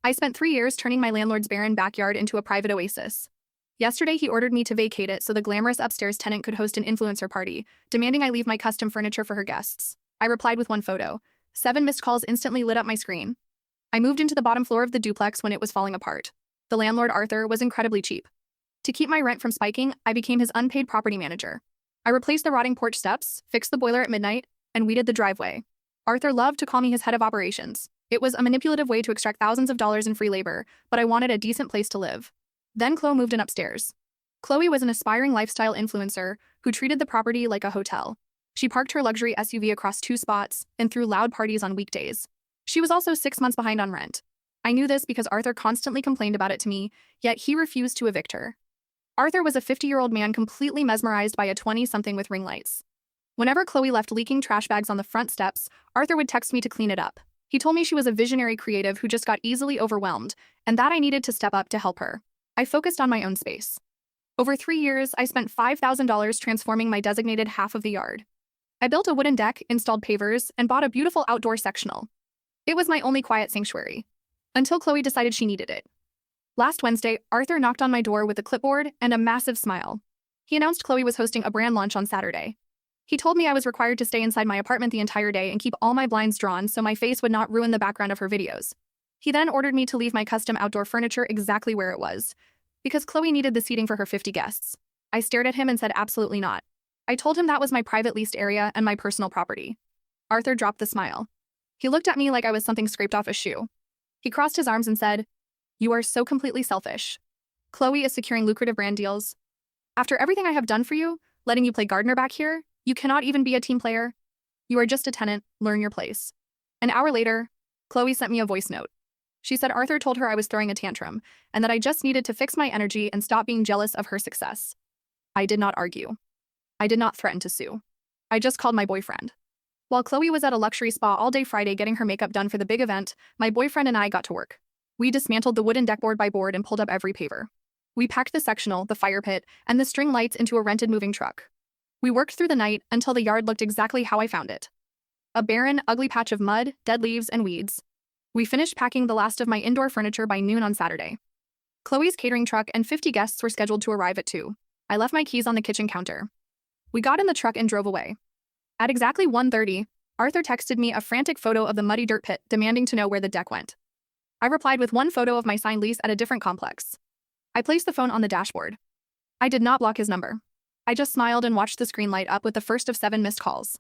I spent 3 years turning my landlord's barren backyard into a private oasis. Yesterday, he ordered me to vacate it so the glamorous upstairs tenant could host an influencer party, demanding I leave my custom furniture for her guests. I replied with one photo. 7 missed calls instantly lit up my screen. I moved into the bottom floor of the duplex when it was falling apart. The landlord, Arthur, was incredibly cheap. To keep my rent from spiking, I became his unpaid property manager. I replaced the rotting porch steps, fixed the boiler at midnight, and weeded the driveway. Arthur loved to call me his head of operations. It was a manipulative way to extract thousands of dollars in free labor, but I wanted a decent place to live. Then Chloe moved in upstairs. Chloe was an aspiring lifestyle influencer who treated the property like a hotel. She parked her luxury SUV across 2 spots and threw loud parties on weekdays. She was also 6 months behind on rent. I knew this because Arthur constantly complained about it to me, yet he refused to evict her. Arthur was a 50-year-old man completely mesmerized by a 20-something with ring lights. Whenever Chloe left leaking trash bags on the front steps, Arthur would text me to clean it up. He told me she was a visionary creative who just got easily overwhelmed, and that I needed to step up to help her. I focused on my own space. Over 3 years, I spent $5,000 transforming my designated half of the yard. I built a wooden deck, installed pavers, and bought a beautiful outdoor sectional. It was my only quiet sanctuary. Until Chloe decided she needed it. Last Wednesday, Arthur knocked on my door with a clipboard and a massive smile. He announced Chloe was hosting a brand launch on Saturday. He told me I was required to stay inside my apartment the entire day and keep all my blinds drawn so my face would not ruin the background of her videos. He then ordered me to leave my custom outdoor furniture exactly where it was, because Chloe needed the seating for her 50 guests. I stared at him and said absolutely not. I told him that was my private leased area and my personal property. Arthur dropped the smile. He looked at me like I was something scraped off a shoe. He crossed his arms and said, "You are so completely selfish. Chloe is securing lucrative brand deals. After everything I have done for you, letting you play gardener back here, you cannot even be a team player. You are just a tenant, learn your place." An hour later, Chloe sent me a voice note. She said Arthur told her I was throwing a tantrum, and that I just needed to fix my energy and stop being jealous of her success. I did not argue. I did not threaten to sue. I just called my boyfriend. While Chloe was at a luxury spa all day Friday getting her makeup done for the big event, my boyfriend and I got to work. We dismantled the wooden deck board by board and pulled up every paver. We packed the sectional, the fire pit, and the string lights into a rented moving truck. We worked through the night until the yard looked exactly how I found it. A barren, ugly patch of mud, dead leaves, and weeds. We finished packing the last of my indoor furniture by noon on Saturday. Chloe's catering truck and 50 guests were scheduled to arrive at 2. I left my keys on the kitchen counter. We got in the truck and drove away. At exactly 1:30, Arthur texted me a frantic photo of the muddy dirt pit, demanding to know where the deck went. I replied with one photo of my signed lease at a different complex. I placed the phone on the dashboard. I did not block his number. I just smiled and watched the screen light up with the first of 7 missed calls.